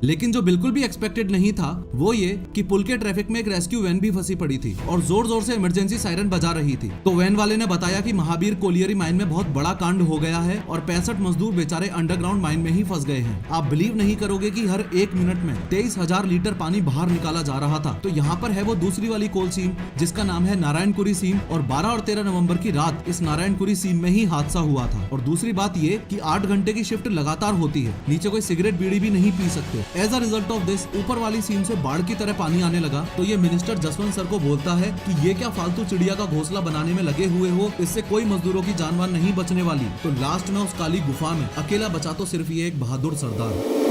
लेकिन जो बिल्कुल भी एक्सपेक्टेड नहीं था वो ये कि पुल के ट्रैफिक में एक रेस्क्यू वैन भी फंसी पड़ी थी और जोर जोर से इमरजेंसी सायरन बजा रही थी। तो वैन वाले ने बताया कि महावीर कोलियरी माइन में बहुत बड़ा कांड हो गया है और 65 मजदूर बेचारे अंडरग्राउंड माइन में ही फंस गए हैं। आप बिलीव नहीं करोगे कि हर एक मिनट में 23,000 लीटर पानी बाहर निकाला जा रहा था। तो यहाँ पर है वो दूसरी वाली कोल सीम जिसका नाम है नारायणपुरी सीम और 12 और 13 नवंबर की रात इस नारायणपुरी सीम में ही हादसा हुआ था। और दूसरी बात ये कि 8 घंटे की शिफ्ट लगातार होती है, नीचे कोई सिगरेट बीड़ी भी नहीं पी सकते। As a result of this ऊपर वाली सीम से बाढ़ की तरह पानी आने लगा। तो ये मिनिस्टर जसवंत सर को बोलता है कि ये क्या फालतू चिड़िया का घोंसला बनाने में लगे हुए हो, इससे कोई मजदूरों की जान वान नहीं बचने वाली। तो लास्ट में उस काली गुफा में अकेला बचा तो सिर्फ ये एक बहादुर सरदार।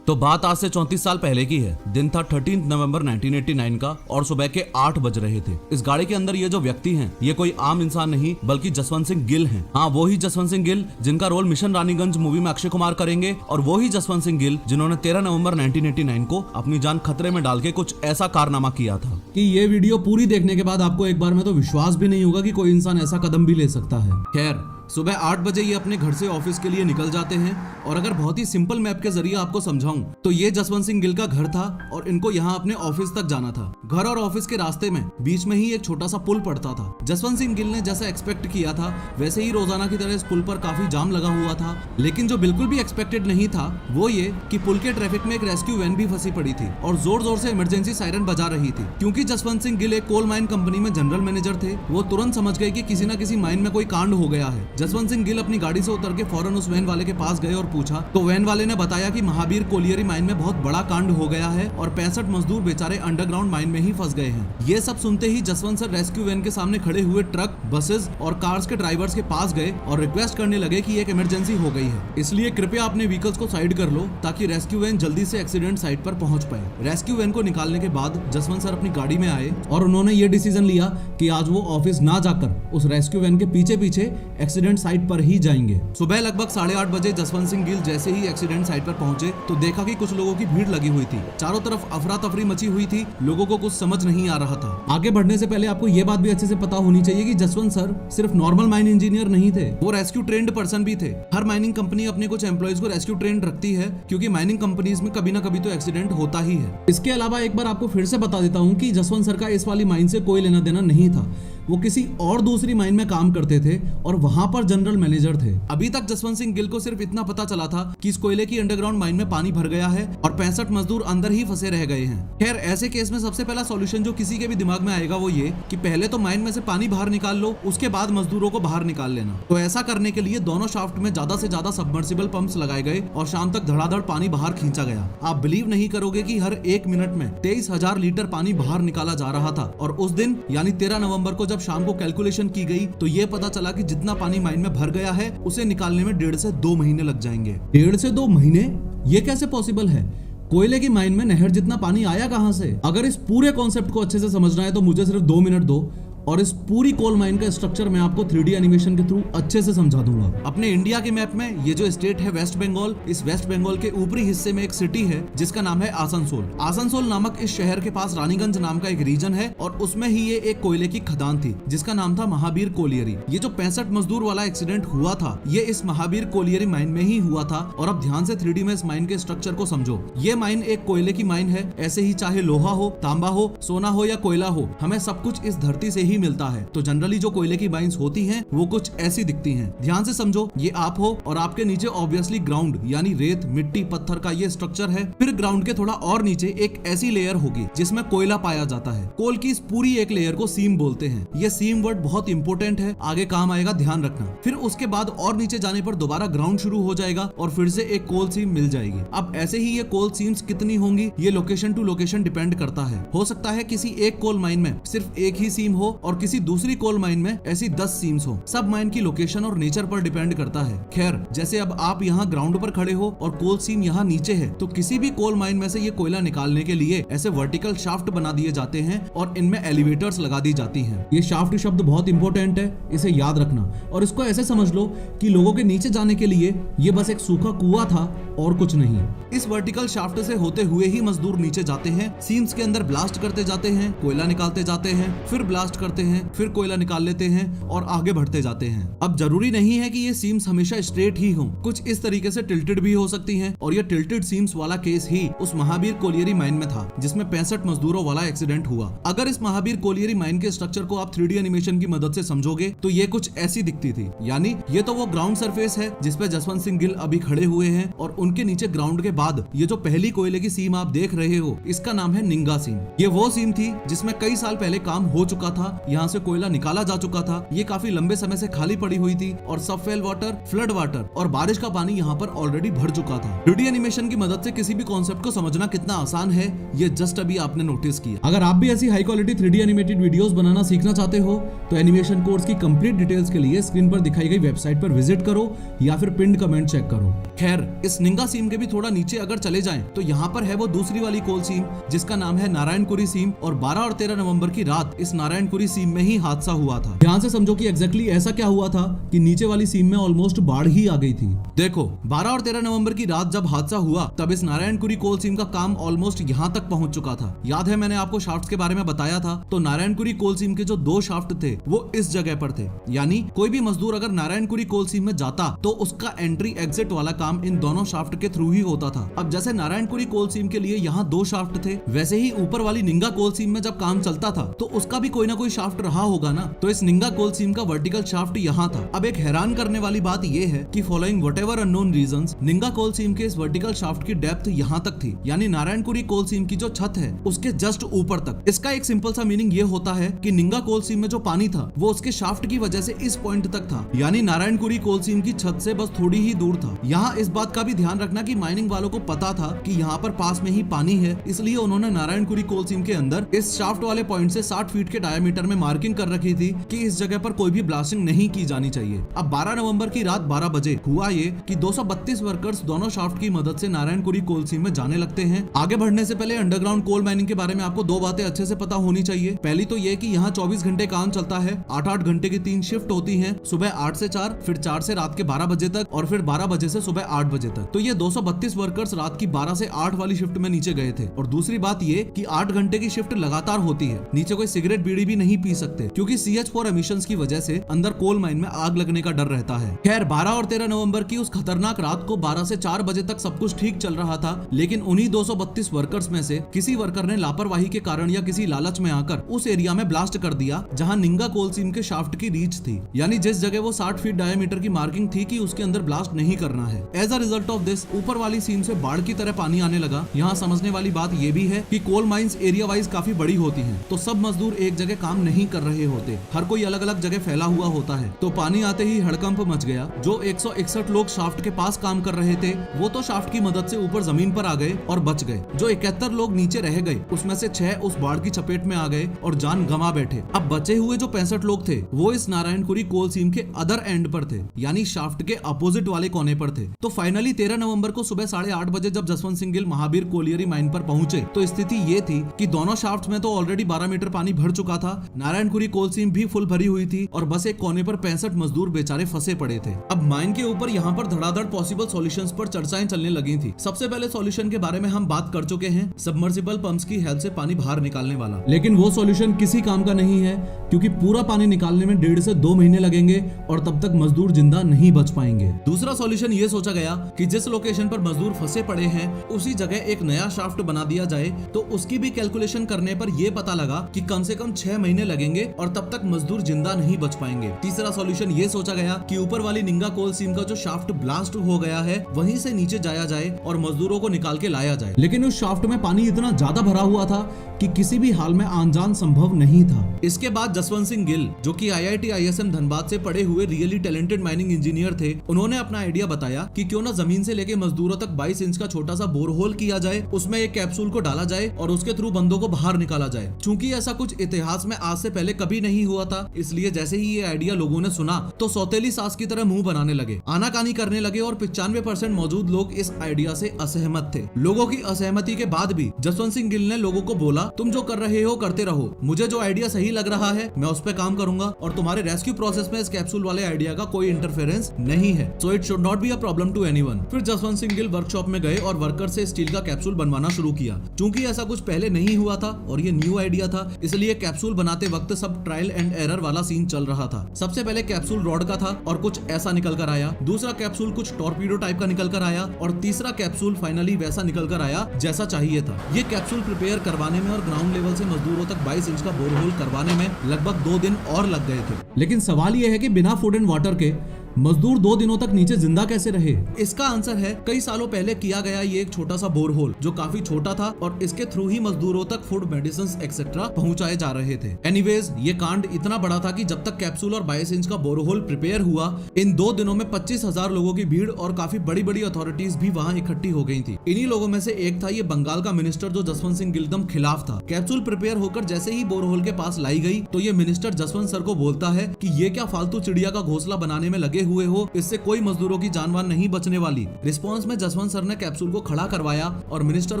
तो बात आज से 34 साल पहले की है। दिन था 13 नवंबर 1989 का और सुबह के 8 बज रहे थे। इस गाड़ी के अंदर ये जो व्यक्ति हैं ये कोई आम इंसान नहीं बल्कि जसवंत सिंह गिल हैं। हाँ, वो ही जसवंत सिंह गिल जिनका रोल मिशन रानीगंज मूवी में अक्षय कुमार करेंगे और वो ही जसवंत सिंह गिल जिन्होंने 13 नवंबर 1989 को अपनी जान खतरे में डाल के कुछ ऐसा कारनामा किया था कि ये वीडियो पूरी देखने के बाद आपको एक बार में तो विश्वास भी नहीं होगा कि कोई इंसान ऐसा कदम भी ले सकता है। खैर, सुबह 8 बजे ये अपने घर से ऑफिस के लिए निकल जाते हैं और अगर बहुत ही सिंपल मैप के जरिए आपको समझाऊं तो ये जसवंत सिंह गिल का घर था और इनको यहाँ अपने ऑफिस तक जाना था। घर और ऑफिस के रास्ते में बीच में ही एक छोटा सा पुल पड़ता था। जसवंत सिंह गिल ने जैसा एक्सपेक्ट किया था वैसे ही रोजाना की तरह इस पुल पर काफी जाम लगा हुआ था। लेकिन जो बिल्कुल भी एक्सपेक्टेड नहीं था वो ये कि पुल के ट्रैफिक में एक रेस्क्यू वैन भी फंसी पड़ी थी और जोर जोर से इमरजेंसी सायरन बजा रही थी। क्योंकि जसवंत सिंह गिल एक कोल माइन कंपनी में जनरल मैनेजर थे, वो तुरंत समझ गए कि किसी न किसी माइन में कोई कांड हो गया है। जसवंत सिंह गिल अपनी गाड़ी से उतर के फौरन उस वैन वाले के पास गए और पूछा तो वैन वाले ने बताया कि महावीर कोलियरी माइन में बहुत बड़ा कांड हो गया है और 65 मजदूर बेचारे अंडरग्राउंड माइन में ही फंस गए हैं। ये सब सुनते ही जसवंत सर रेस्क्यू वैन के सामने खड़े हुए ट्रक, बसेस और कार्स के ड्राइवर्स के पास गए और रिक्वेस्ट करने लगे कि एक इमरजेंसी हो गई है, इसलिए कृपया अपने व्हीकल्स को साइड कर लो ताकि रेस्क्यू वैन जल्दी से एक्सीडेंट साइट पर पहुंच पाए। रेस्क्यू वैन को निकालने के बाद जसवंत सर अपनी गाड़ी में आए और उन्होंने ये डिसीजन लिया कि आज वो ऑफिस ना जाकर उस रेस्क्यू वैन के पीछे पीछे एक्सीडेंट साइट पर ही जाएंगे। सुबह लगभग 8:30 बजे जसवंत सिंह गिल जैसे ही एक्सीडेंट साइट पर पहुंचे तो देखा कि कुछ लोगों की भीड़ लगी हुई थी। चारों तरफ अफरा तफरी मची हुई थी, लोगों को कुछ समझ नहीं आ रहा था। आगे बढ़ने से पहले आपको ये बात भी अच्छे से पता होनी चाहिए कि जसवंत सर सिर्फ नॉर्मल माइन इंजीनियर नहीं थे, वो रेस्क्यू ट्रेंड पर्सन भी थे। हर माइनिंग कंपनी अपने कुछ एम्प्लॉइज को रेस्क्यू ट्रेंड रखती है क्योंकि माइनिंग कंपनीज में कभी ना कभी तो एक्सीडेंट होता ही है। इसके अलावा एक बार आपको फिर से बता देता हूँ कि जसवंत सर का इस वाली माइन से कोई लेना देना नहीं था, वो किसी और दूसरी माइन में काम करते थे और वहां पर जनरल मैनेजर थे। अभी तक जसवंत सिंह गिल को सिर्फ इतना पता चला था कि इस कोयले की अंडरग्राउंड माइन में पानी भर गया है और 65 मजदूर अंदर ही फंसे रह गए हैं। खैर, ऐसे केस में सबसे पहला सॉल्यूशन जो किसी के भी दिमाग में आएगा वो ये कि पहले तो माइन में से पानी बाहर निकाल लो, उसके बाद मजदूरों को बाहर निकाल लेना। तो ऐसा करने के लिए दोनों शाफ्ट में ज्यादा से ज्यादा सबमर्सिबल पंप्स लगाए गए और शाम तक धड़ाधड़ पानी बाहर खींचा गया। आप बिलीव नहीं करोगे कि हर एक मिनट में 23,000 लीटर पानी बाहर निकाला जा रहा था। और उस दिन यानी 13 नवंबर को जब शाम को कैलकुलेशन की गई तो ये पता चला कि जितना पानी माइन में भर गया है उसे निकालने में 1.5 से 2 महीने लग जाएंगे। 1.5 से 2 महीने? ये कैसे पॉसिबल है? कोयले की माइन में नहर जितना पानी आया कहां से? अगर इस पूरे कॉन्सेप्ट को अच्छे से समझना है तो मुझे सिर्फ 2 मिनट दो और इस पूरी कोल माइन का स्ट्रक्चर मैं आपको 3D एनिमेशन के थ्रू अच्छे से समझा दूंगा। अपने इंडिया के मैप में ये जो स्टेट है वेस्ट बंगाल, इस वेस्ट बंगाल के ऊपरी हिस्से में एक सिटी है जिसका नाम है आसनसोल। आसनसोल नामक इस शहर के पास रानीगंज नाम का एक रीजन है और उसमें ही ये एक कोयले की खदान थी जिसका नाम था महावीर कोलियरी। ये जो 65 मजदूर वाला एक्सीडेंट हुआ था ये इस महावीर कोलियरी माइन में ही हुआ था। और अब ध्यान से 3D में इस माइन के स्ट्रक्चर को समझो। ये माइन एक कोयले की माइन है, ऐसे ही चाहे लोहा हो, तांबा हो, सोना हो या कोयला हो, हमें सब कुछ इस धरती से ही मिलता है। तो जनरली जो कोयले की माइंस होती हैं वो कुछ ऐसी दिखती हैं। ध्यान से समझो, ये आप हो और आपके नीचे ऑब्वियसली ग्राउंड यानी रेत, मिट्टी, पत्थर का ये स्ट्रक्चर है। फिर ग्राउंड के थोड़ा और नीचे एक ऐसी लेयर होगी जिसमें कोयला पाया जाता है। कोल की इस पूरी एक लेयर को सीम बोलते हैं। ये सीम वर्ड बहुत इंपॉर्टेंट है, आगे काम आएगा, ध्यान रखना। फिर उसके बाद और नीचे जाने पर दोबारा ग्राउंड शुरू हो जाएगा और फिर से एक कोल सीम मिल जाएगी। अब ऐसे ही ये कोल सीम्स कितनी होंगी ये लोकेशन टू लोकेशन डिपेंड करता है। हो सकता है किसी एक कोल माइन में सिर्फ एक ही सीम हो और किसी दूसरी कोल माइन में ऐसी 10 सीम्स हो। सब माइन की लोकेशन और नेचर पर डिपेंड करता है। खैर, जैसे अब आप यहाँ ग्राउंड पर खड़े हो और कोल सीम यहाँ नीचे है तो किसी भी कोल माइन में से ये कोयला निकालने के लिए ऐसे वर्टिकल शाफ्ट बना दिए जाते हैं और इनमें एलिवेटर्स लगा दी जाती हैं। ये शाफ्ट शब्द बहुत इंपॉर्टेंट है, इसे याद रखना। और इसको ऐसे समझ लो कि लोगों के नीचे जाने के लिए ये बस एक सूखा कुआं था और कुछ नहीं। इस वर्टिकल शाफ्ट से होते हुए ही मजदूर नीचे जाते हैं, सीम्स के अंदर ब्लास्ट करते जाते हैं, कोयला निकालते जाते हैं, फिर ब्लास्ट करते हैं, फिर कोयला निकाल लेते हैं और आगे बढ़ते जाते हैं। अब जरूरी नहीं है कि ये सीम्स हमेशा स्ट्रेट ही हों, कुछ इस तरीके से टिल्टेड भी हो सकती हैं और ये टिल्टेड सीम्स वाला केस ही उस महावीर कोलियरी माइन में था जिसमें 65 मजदूरों वाला एक्सीडेंट हुआ। अगर इस महावीर कोलियरी माइन के स्ट्रक्चर को आप 3D एनिमेशन की मदद से समझोगे तो ये कुछ ऐसी दिखती थी। यानी ये तो वो ग्राउंड सरफेस है जिसपे जसवंत सिंह गिल अभी खड़े हुए हैं और उनके नीचे ग्राउंड के बाद ये जो पहली कोयले की सीम आप देख रहे हो इसका नाम है निंगा सीम। ये वो सीम थी जिसमें कई साल पहले काम हो चुका था, यहाँ से कोयला निकाला जा चुका था, ये काफी लंबे समय से खाली पड़ी हुई थी और सबवेल वाटर, फ्लड वाटर और बारिश का पानी यहाँ पर ऑलरेडी भर चुका था। 3D एनिमेशन की मदद से किसी भी कॉन्सेप्ट को समझना कितना आसान है ये जस्ट अभी आपने नोटिस किया। अगर आप भी ऐसी high quality 3D animated videos बनाना सीखना चाहते हो तो एनिमेशन कोर्स की कंप्लीट डिटेल्स के लिए स्क्रीन पर दिखाई गई वेबसाइट पर विजिट करो या फिर पिन्ड कमेंट चेक करो। खैर, इस निंगा सीम के भी थोड़ा नीचे अगर चले जाएं तो यहाँ पर है वो दूसरी वाली कोल सीम जिसका नाम है नारायणकुरी सीम और 12 और 13 नवंबर की रात इस नारायणकुरी सीम में ही हादसा हुआ था। ध्यान से समझो कि एग्जैक्टली ऐसा क्या हुआ था कि नीचे वाली सीम में ऑलमोस्ट बाढ़ ही आ गई थी। देखो, 12 और 13 नवंबर की रात जब हादसा हुआ तब इस नारायणकुरी कोल सीम का काम ऑलमोस्ट यहाँ तक पहुंच चुका था। याद है मैंने आपको शाफ्ट के बारे में बताया था, तो नारायणकुरी कोल सीम के जो 2 शाफ्ट थे वो इस जगह पर थे। यानी कोई भी मजदूर अगर नारायणकुरी कोल सीम में जाता तो उसका एंट्री एग्जिट वाला काम इन दोनों शाफ्ट के थ्रू ही होता था। अब जैसे नारायणकुरी कोल सीम के लिए यहाँ 2 शाफ्ट थे, वैसे ही ऊपर वाली निंगा कोल सीम में जब काम चलता था तो उसका भी कोई ना कोई शाफ्ट रहा होगा ना। तो इस निंगा कोल सीम का वर्टिकल शाफ्ट यहाँ था। अब एक हैरान करने वाली बात यह है कि फॉलोइंग व्हाटएवर अननोन रीजंस, निंगा कोल सीम के इस वर्टिकल शाफ्ट की डेप्थ यहाँ तक थी, यानी नारायणकुरी कोल सीम की जो छत है उसके जस्ट ऊपर तक। इसका एक सिंपल सा मीनिंग ये होता है कि निंगा कोल सीम में जो पानी था वो उसके शाफ्ट की वजह से इस पॉइंट तक था, यानी नारायणकुरी कोल सीम की छत से बस थोड़ी ही दूर था। यहाँ इस बात का भी ध्यान रखना कि माइनिंग वालों को पता था कि यहाँ पर पास में ही पानी है, इसलिए उन्होंने नारायणकुरी कोल सीम के अंदर इस शाफ्ट वाले पॉइंट से 60 फीट के डायमीटर में मार्किंग कर रखी थी कि इस जगह पर कोई भी ब्लास्टिंग नहीं की जानी चाहिए। अब 12 नवंबर की रात 12 बजे हुआ ये कि 232 वर्कर्स दोनों शाफ्ट की मदद से नारायणकुरी कोल सीम में जाने लगते हैं। आगे बढ़ने से पहले अंडरग्राउंड कोल माइनिंग के बारे में आपको 2 बातें अच्छे से पता होनी चाहिए। पहली तो ये कि यहाँ 24 घंटे काम चलता है, 8-8 घंटे की 3 शिफ्ट होती है, सुबह 8 से 4, फिर 4 से रात के 12 बजे तक और फिर 12 बजे से सुबह 8 बजे तक। तो ये 232 वर्कर्स रात की 12 से 8 वाली शिफ्ट में नीचे गए थे। और दूसरी बात ये कि 8 घंटे की शिफ्ट लगातार होती है, नीचे कोई सिगरेट बीड़ी भी नहीं पी सकते क्योंकि CH4 एमिशंस की वजह से अंदर कोल माइन में आग लगने का डर रहता है। खैर, 12 और 13 नवंबर की उस खतरनाक रात को 12 से 4 बजे तक सब कुछ ठीक चल रहा था, लेकिन उन्हीं 232 वर्कर्स में से किसी वर्कर ने लापरवाही के कारण या किसी लालच में आकर उस एरिया में ब्लास्ट कर दिया जहां निंगा कोल सीम के शाफ्ट की रीच थी, यानी जिस जगह वो 60 फीट डायमीटर की मार्किंग थी कि उसके अंदर ब्लास्ट नहीं करना है। As a result of this ऊपर वाली सीम से बाढ़ की तरह पानी आने लगा। यहाँ समझने वाली बात ये भी है कि कोल माइंस एरिया वाइज काफी बड़ी होती हैं, तो सब मजदूर एक जगह काम नहीं कर रहे होते, हर कोई अलग अलग जगह फैला हुआ होता है। तो पानी आते ही हड़कंप मच गया। जो 161 लोग शाफ्ट के पास काम कर रहे थे वो तो शाफ्ट की मदद से ऊपर जमीन पर आ गए और बच गए। जो 71 लोग नीचे रह गए उसमें से 6 उस बाढ़ की चपेट में आ गए और जान गंवा बैठे। अब बचे हुए जो 65 लोग थे वो इस नारायणकुरी कोल सीम के अदर एंड पर थे, यानी शाफ्ट के अपोजिट वाले कोने पर थे। तो फाइनली 13 नवंबर को सुबह 8:30 बजे जब जसवंत सिंह गिल महावीर कोलियरी माइन पर पहुंचे तो स्थिति ये थी कि दोनों शाफ्ट में तो ऑलरेडी 12 मीटर पानी भर चुका था, नारायणकुरी कोल सीम भी फुल भरी हुई थी और बस एक कोने पर 65 मजदूर बेचारे फंसे पड़े थे। अब माइन के ऊपर यहाँ पर धड़ाधड़ पॉसिबल सॉल्यूशंस पर चर्चाएं चलने लगी थी। सबसे पहले सॉल्यूशन के बारे में हम बात कर चुके हैं, सबमर्सिबल पंप्स की हेल्प से पानी बाहर निकालने वाला, लेकिन वो सॉल्यूशन किसी काम का नहीं है क्योंकि पूरा पानी निकालने में 1.5 से 2 महीने लगेंगे और तब तक मजदूर जिंदा नहीं बच पाएंगे। दूसरा सॉल्यूशन ये सोचा गया कि जिस लोकेशन पर मजदूर फंसे पड़े हैं उसी जगह एक नया शाफ्ट बना दिया जाए, तो उसकी भी कैलकुलेशन करने पर यह पता लगा कि कम से कम 6 महीने लगेंगे और तब तक मजदूर जिंदा नहीं बच पाएंगे। तीसरा सॉल्यूशन ये सोचा गया कि ऊपर वाली निंगा कोल सीम का जो शाफ्ट ब्लास्ट हो गया है वहीं से नीचे जाया जाए और मजदूरों को निकाल के लाया जाए, लेकिन उस शाफ्ट में पानी इतना ज्यादा भरा हुआ था कि किसी भी हाल में आन जान संभव नहीं था। इसके बाद जसवंत सिंह गिल, जो कि IIT ISM धनबाद से पढ़े हुए रियली टैलेंटेड माइनिंग इंजीनियर थे, उन्होंने अपना आइडिया बताया कि क्यों ना जमीन से लेके मजदूरों तक 22 इंच का छोटा सा बोरहोल किया जाए, उसमें एक कैप्सूल को डाला जाए और उसके थ्रू बंदों को बाहर निकाला जाए। चूंकि ऐसा कुछ इतिहास में आज से पहले कभी नहीं हुआ था, इसलिए जैसे ही ये आइडिया लोगों ने सुना तो सौतेली सास की तरह मुंह बनाने लगे, आनाकानी करने लगे और 95% मौजूद लोग इस आइडिया से असहमत थे। लोगों की असहमति के बाद भी जसवंत सिंह गिल ने लोगों को बोला, तुम जो कर रहे हो करते रहो, मुझे जो आइडिया सही लग रहा है मैं उस पर काम करूंगा और तुम्हारे रेस्क्यू प्रोसेस में इस कैप्सूल वाले आइडिया का कोई इंटरफेरेंस नहीं है, so it should not be a problem to anyone. फिर जसवंत सिंह गिल वर्कशॉप में गए और वर्कर से स्टील का कैप्सूल बनवाना शुरू किया। चूंकि ऐसा कुछ पहले नहीं हुआ था और ये न्यू आइडिया था, इसलिए कैप्सूल बनाते वक्त सब ट्रायल एंड एरर वाला सीन चल रहा था। सबसे पहले कैप्सूल रॉड का था और कुछ ऐसा निकल कर आया, दूसरा कैप्सूल कुछ टॉर्पीडो टाइप का निकल कर आया और तीसरा कैप्सूल फाइनली वैसा निकल कर आया जैसा चाहिए था। ये कैप्सूल प्रिपेयर करवाने में और ग्राउंड लेवल से मजदूरों तक 22 इंच का बोरहोल करवाने में लगभग 2 दिन और लग गए थे। लेकिन सवाल ये है कि बिना फूड एंड वाटर के मजदूर 2 दिनों तक नीचे जिंदा कैसे रहे? इसका आंसर है कई सालों पहले किया गया ये एक छोटा सा बोरहोल जो काफी छोटा था और इसके थ्रू ही मजदूरों तक फूड, मेडिसिन्स एक्सेट्रा पहुंचाए जा रहे थे। एनीवेज, ये कांड इतना बड़ा था कि जब तक कैप्सूल और 22 इंच का बोरहोल प्रिपेयर हुआ, इन 2 दिनों में 25,000 लोगों की भीड़ और काफी बड़ी बड़ी अथॉरिटीज भी वहाँ इकट्ठी हो गई थी। इन्हीं लोगों में से एक था ये बंगाल का मिनिस्टर जो जसवंत सिंह गिल एकदम खिलाफ था। कैप्सूल प्रिपेयर होकर जैसे ही बोरहोल के पास लाई गई तो ये मिनिस्टर जसवंत सर को बोलता है कि ये क्या फालतू चिड़िया का घोंसला बनाने में लगे हुए हो, इससे कोई मजदूरों की जानवान नहीं बचने वाली। रिस्पांस में जसवंत सर ने कैप्सूल को खड़ा करवाया और मिनिस्टर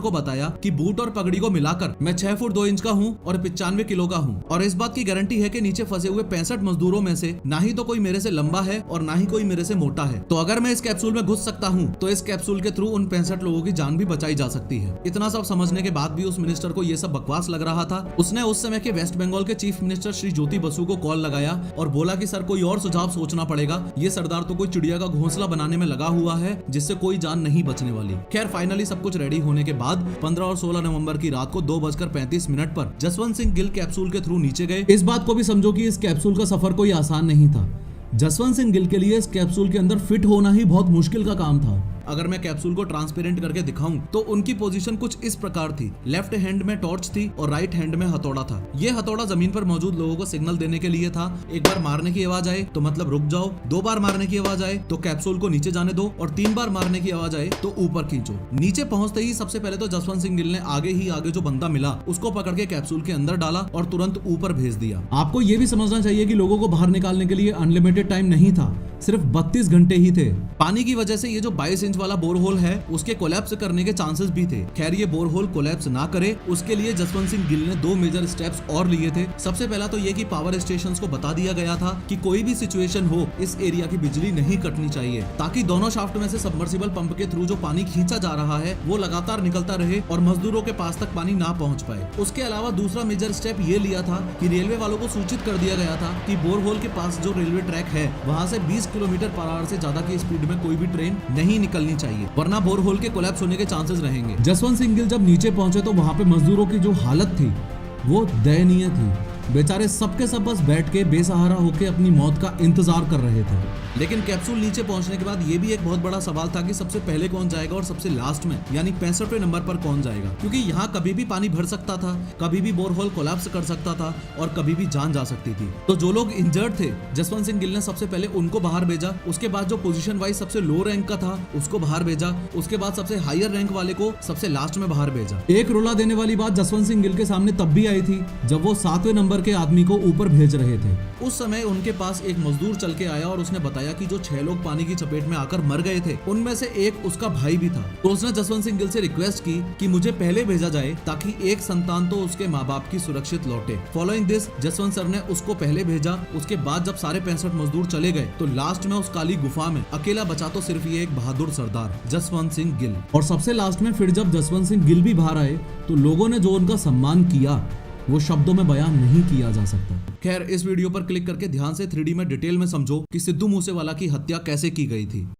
को बताया कि बूट और पगड़ी को मिलाकर मैं 6 फुट 2 इंच का हूँ और 95 किलो का हूँ और इस बात की गारंटी है कि नीचे फंसे हुए 65 मजदूरों में से ना ही तो कोई मेरे से लंबा है और ना ही कोई मेरे से मोटा है। तो अगर मैं इस कैप्सूल में घुस सकता हूँ तो इस कैप्सूल के थ्रू उन 65 लोगों की जान भी बचाई जा सकती है। इतना सब समझने के बाद भी उस मिनिस्टर को ये सब बकवास लग रहा था। उसने उस समय के वेस्ट बंगाल के चीफ मिनिस्टर श्री ज्योति बसु को कॉल लगाया और बोला कि सर कोई और सुझाव सोचना पड़ेगा, ये सरदार तो कोई चिड़िया का घोंसला बनाने में लगा हुआ है जिससे कोई जान नहीं बचने वाली। खैर फाइनली सब कुछ रेडी होने के बाद 15 और 16 नवंबर की रात को 2:35 पर जसवंत सिंह गिल कैप्सूल के थ्रू नीचे गए। इस बात को भी समझो कि इस कैप्सूल का सफर कोई आसान नहीं था। जसवंत सिंह गिल के लिए इस कैप्सूल के अंदर फिट होना ही बहुत मुश्किल का काम था। अगर मैं कैप्सूल को ट्रांसपेरेंट करके दिखाऊं तो उनकी पोजीशन कुछ इस प्रकार थी। लेफ्ट हैंड में टॉर्च थी और राइट हैंड में हथौड़ा था। ये हथौड़ा जमीन पर मौजूद लोगों को सिग्नल देने के लिए था। एक बार मारने की आवाज आए तो मतलब रुक जाओ, 2 बार मारने की आवाज आए तो कैप्सूल को नीचे जाने दो और 3 बार मारने की आवाज आए तो ऊपर खींचो। नीचे पहुंचते ही सबसे पहले तो जसवंत सिंह गिल ने आगे जो बंदा मिला उसको पकड़ के कैप्सूल के अंदर डाला और तुरंत ऊपर भेज दिया। आपको ये भी समझना चाहिए कि लोगों को बाहर निकालने के लिए अनलिमिटेड टाइम नहीं था, सिर्फ 32 घंटे ही थे। पानी की वजह से ये जो 22 इंच वाला बोरहोल है उसके कोलैप्स करने के चांसेस भी थे। खैर ये बोरहोल कोलैप्स ना करे उसके लिए जसवंत सिंह गिल ने 2 मेजर स्टेप्स और लिए थे। सबसे पहला तो ये कि पावर स्टेशंस को बता दिया गया था कि कोई भी सिचुएशन हो इस एरिया की बिजली नहीं कटनी चाहिए ताकि दोनों शाफ्ट में से सबमर्सिबल पंप के थ्रू जो पानी खींचा जा रहा है वो लगातार निकलता रहे और मजदूरों के पास तक पानी ना पहुंच पाए। उसके अलावा दूसरा मेजर स्टेप ये लिया था कि रेलवे वालों को सूचित कर दिया गया था कि बोरहोल के पास जो रेलवे ट्रैक है वहाँ से 20 किलोमीटर पर आवर से ज्यादा की स्पीड में कोई भी ट्रेन नहीं निकलनी चाहिए, वरना बोरहोल के कोलैप्स होने के चांसेस रहेंगे। जसवंत सिंह गिल जब नीचे पहुंचे तो वहाँ पे मजदूरों की जो हालत थी वो दयनीय थी। बेचारे सबके सब बस बैठ के बेसहारा होके अपनी मौत का इंतजार कर रहे थे। लेकिन कैप्सूल नीचे पहुंचने के बाद ये भी एक बहुत बड़ा सवाल था कि सबसे पहले कौन जाएगा और सबसे लास्ट में यानी 65वें नंबर पर कौन जाएगा, क्योंकि यहाँ कभी भी पानी भर सकता था, कभी भी बोरहोल कोलैप्स कर सकता था और कभी भी जान जा सकती थी। तो जो लोग इंजर्ड थे जसवंत सिंह गिल ने सबसे पहले उनको बाहर भेजा, उसके बाद जो पोजीशन वाइज सबसे लो रैंक का था उसको बाहर भेजा, उसके बाद सबसे हायर रैंक वाले को सबसे लास्ट में बाहर भेजा। एक रुला देने वाली बात जसवंत सिंह गिल के सामने तब भी आई थी जब वो 7वें नंबर के आदमी को ऊपर भेज रहे थे। उस समय उनके पास एक मजदूर चल के आया और उसने बताया कि जो 6 लोग पानी की चपेट में आकर मर गए थे उनमें से एक उसका भाई भी था। तो उसने जसवंत सिंह गिल से रिक्वेस्ट की कि मुझे पहले भेजा जाए ताकि एक संतान तो उसके माँ बाप की सुरक्षित लौटे। फॉलोइंग दिस जसवंत सर ने उसको पहले भेजा। उसके बाद जब सारे 65 मजदूर चले गए तो लास्ट में उस काली गुफा में अकेला बचा तो सिर्फ ये एक बहादुर सरदार जसवंत सिंह गिल। और सबसे लास्ट में फिर जब जसवंत सिंह गिल भी बाहर आए तो लोगों ने जो उनका सम्मान किया वो शब्दों में बयान नहीं किया जा सकता। खैर इस वीडियो पर क्लिक करके ध्यान से 3D में डिटेल में समझो कि सिद्धू मूसेवाला की हत्या कैसे की गई थी।